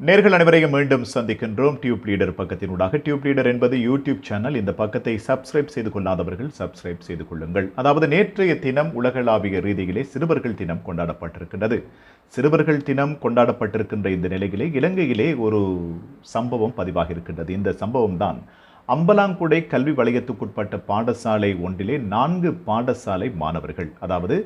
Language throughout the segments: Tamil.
நேர்கள் அனைவரையும் மீண்டும் சந்திக்கின்றோம் டியூப் லீடர் பக்கத்தினூடாக. டியூப் லீடர் என்பது யூடியூப் சேனல். இந்த பக்கத்தை சப்ஸ்கிரைப் செய்து கொள்ளாதவர்கள் சப்ஸ்கிரைப் செய்து கொள்ளுங்கள். அதாவது நேற்றைய தினம் உலகளாவிய ரீதியிலே சிறுவர்கள் தினம் கொண்டாடப்பட்டிருக்கின்றது. சிறுவர்கள் தினம் கொண்டாடப்பட்டிருக்கின்ற இந்த நிலையிலே இலங்கையிலே ஒரு சம்பவம் பதிவாகி இருக்கின்றது. இந்த சம்பவம் தான் அம்பலாங்குடை கல்வி வலயத்துக்குட்பட்ட பாடசாலை ஒன்றிலே 4 பாடசாலை மாணவர்கள், அதாவது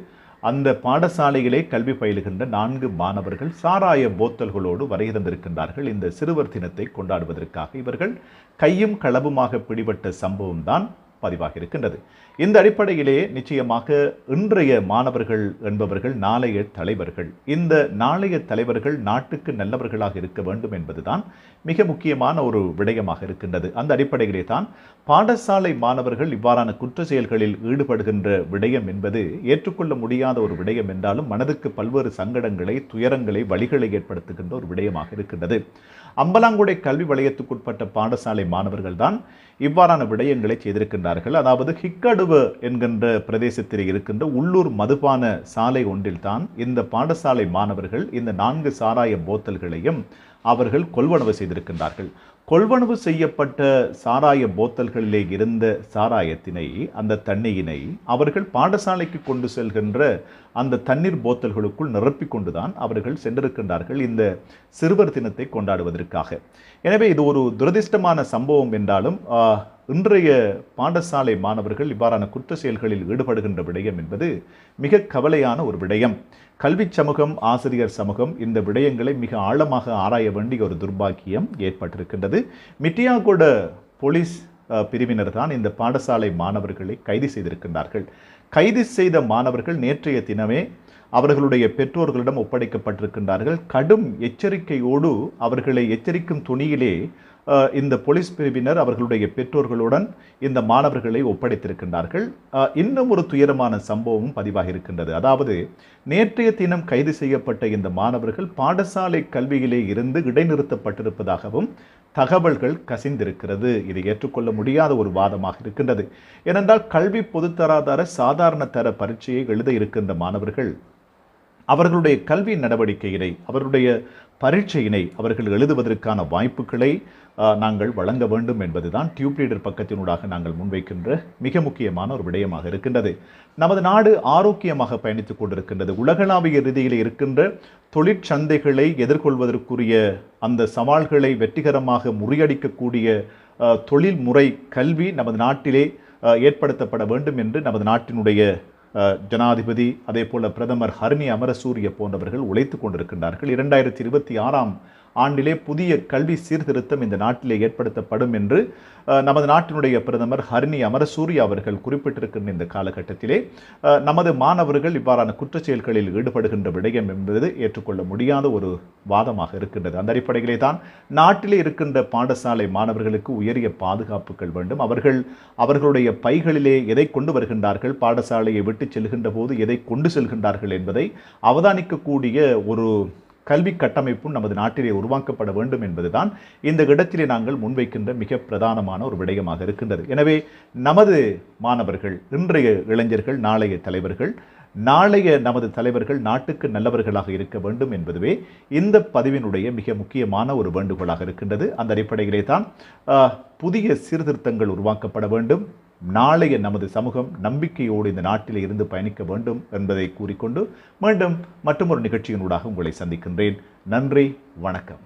அந்த பாடசாலையிலே கல்வி பயிலுகின்ற 4 மாணவர்கள் சாராய போத்தல்களோடு வருகை தந்திருக்கின்றார்கள். இந்த சிறுவர் தினத்தை கொண்டாடுவதற்காக இவர்கள் கையும் களவுமாக பிடிபட்ட சம்பவம் தான் பதிவாக இருக்கின்றது. இந்த அடிப்படையிலே நிச்சயமாக இன்றைய மாணவர்கள் என்பவர்கள் நாளைய தலைவர்கள். இந்த நாளைய தலைவர்கள் நாட்டுக்கு நல்லவர்களாக இருக்க வேண்டும் என்பதுதான் மிக முக்கியமான ஒரு விடயமாக இருக்கின்றது. அந்த அடிப்படையிலே தான் பாடசாலை மாணவர்கள் இவ்வாறான குற்ற செயல்களில் ஈடுபடுகின்ற விடயம் என்பது ஏற்றுக்கொள்ள முடியாத ஒரு விடயம் என்றாலும் மனதுக்கு பல்வேறு சங்கடங்களை, துயரங்களை, வழிகளை ஏற்படுத்துகின்ற ஒரு விடயமாக இருக்கின்றது. அம்பலாங்குடை கல்வி வலயத்துக்குட்பட்ட பாடசாலை மாணவர்கள் தான் இவ்வாறான விடயங்களை செய்திருக்கின்றார்கள். அதாவது ஹிக்கடுவ என்கின்ற பிரதேசத்தில் இருக்கின்ற உள்ளூர் மதுபான சாலை ஒன்றில் தான் இந்த பாடசாலை மாணவர்கள் இந்த 4 சாராய போத்தல்களையும் அவர்கள் கொள்வனவு செய்திருக்கின்றார்கள். கொள்வனவு செய்யப்பட்ட சாராய போத்தல்களிலே இருந்த சாராயத்தினை, அந்த தண்ணீரினை அவர்கள் பாடசாலைக்கு கொண்டு செல்கின்ற அந்த தண்ணீர் போத்தல்களுக்குள் நிரப்பிக் கொண்டுதான் அவர்கள் சென்றிருக்கின்றார்கள் இந்த சிறுவர் தினத்தை கொண்டாடுவதற்காக. எனவே இது ஒரு துரதிர்ஷ்டமான சம்பவம் என்றாலும் இன்றைய பாடசாலை மாணவர்கள் இவ்வாறான குற்ற செயல்களில் ஈடுபடுகின்ற விடயம் என்பது மிக கவலையான ஒரு விடயம். கல்வி சமூகம், ஆசிரியர் சமூகம் இந்த விடயங்களை மிக ஆழமாக ஆராய வேண்டிய ஒரு துர்பாக்கியம் ஏற்பட்டிருக்கின்றது. மிட்டியாகோட போலீஸ் பிரிவினர் தான் இந்த பாடசாலை மாணவர்களை கைது செய்திருக்கின்றார்கள். கைது செய்த மாணவர்கள் நேற்றைய தினமே அவர்களுடைய பெற்றோர்களிடம் ஒப்படைக்கப்பட்டிருக்கின்றார்கள். கடும் எச்சரிக்கையோடு அவர்களை எச்சரிக்கும் துணியிலே இந்த போலீஸ் பிரிவினர் அவர்களுடைய பெற்றோர்களுடன் இந்த மாணவர்களை ஒப்படைத்திருக்கின்றார்கள். இன்னும் ஒரு துயரமான சம்பவமும் பதிவாக இருக்கின்றது. அதாவது நேற்றைய தினம் கைது செய்யப்பட்ட இந்த மாணவர்கள் பாடசாலை கல்வியிலே இருந்து இடைநிறுத்தப்பட்டிருப்பதாகவும் தகவல்கள் கசிந்திருக்கிறது. இது ஏற்றுக்கொள்ள முடியாத ஒரு வாதமாக இருக்கின்றது. ஏனென்றால் கல்வி பொதுத்தராதர சாதாரண தர பரீட்சையை எழுத இருக்கின்ற மாணவர்கள் அவர்களுடைய கல்வி நடவடிக்கையினை, அவர்களுடைய பரீட்சையினை அவர்கள் எழுதுவதற்கான வாய்ப்புகளை நாங்கள் வழங்க வேண்டும் என்பதுதான் டியூப் லீடர் பக்கத்தினூடாக நாங்கள் முன்வைக்கின்ற மிக முக்கியமான ஒரு விடயமாக இருக்கின்றது. நமது நாடு ஆரோக்கியமாக பயணித்துக் கொண்டிருக்கின்றது. உலகளாவிய ரீதியில் இருக்கின்ற தொழிற்சந்தைகளை எதிர்கொள்வதற்குரிய அந்த சவால்களை வெற்றிகரமாக முறியடிக்கக்கூடிய தொழில்முறை கல்வி நமது நாட்டிலே ஏற்படுத்தப்பட வேண்டும் என்று நமது நாட்டினுடைய ஜனாதிபதி, அதே போல பிரதமர் ஹர்னி அமரசூரிய போன்றவர்கள் உழைத்துக் கொண்டிருக்கின்றார்கள். 2026ஆம் ஆண்டிலே புதிய கல்வி சீர்திருத்தம் இந்த நாட்டிலே ஏற்படுத்தப்படும் என்று நமது நாட்டினுடைய பிரதமர் ஹர்னி அமரசூரிய அவர்கள் குறிப்பிட்டிருக்கின்ற இந்த காலகட்டத்திலே நமது மாணவர்கள் இவ்வாறான குற்றச் செயல்களில் ஈடுபடுகின்ற விடயம் என்பது ஏற்றுக்கொள்ள முடியாத ஒரு வாதமாக இருக்கின்றது. அந்த அடிப்படையிலே தான் நாட்டிலே இருக்கின்ற பாடசாலை மாணவர்களுக்கு உயரிய பாதுகாப்புகள் வேண்டும். அவர்களுடைய பைகளிலே எதை கொண்டு வருகின்றார்கள், பாடசாலையை விட்டு செல்கின்ற போது எதை கொண்டு செல்கின்றார்கள் என்பதை அவதானிக்கக்கூடிய ஒரு கல்வி கட்டமைப்பும் நமது நாட்டிலே உருவாக்கப்பட வேண்டும் என்பதுதான் இந்த இடத்திலே நாங்கள் முன்வைக்கின்ற மிக பிரதானமான ஒரு விடயமாக இருக்கின்றது. எனவே நமது மாணவர்கள், இன்றைய இளைஞர்கள் நாளைய தலைவர்கள், நாளைய நமது தலைவர்கள் நாட்டுக்கு நல்லவர்களாக இருக்க வேண்டும் என்பதுவே இந்த பதிவினுடைய மிக முக்கியமான ஒரு வேண்டுகோளாக இருக்கின்றது. அந்த அடிப்படையிலே தான் புதிய சீர்திருத்தங்கள் உருவாக்கப்பட வேண்டும். நாளைய நமது சமூகம் நம்பிக்கையோடு இந்த நாட்டில் இருந்து பயணிக்க வேண்டும் என்பதை கூறிக்கொண்டு மீண்டும் மற்றொரு நிகழ்ச்சியினூடாக உங்களை சந்திக்கின்றேன். நன்றி, வணக்கம்.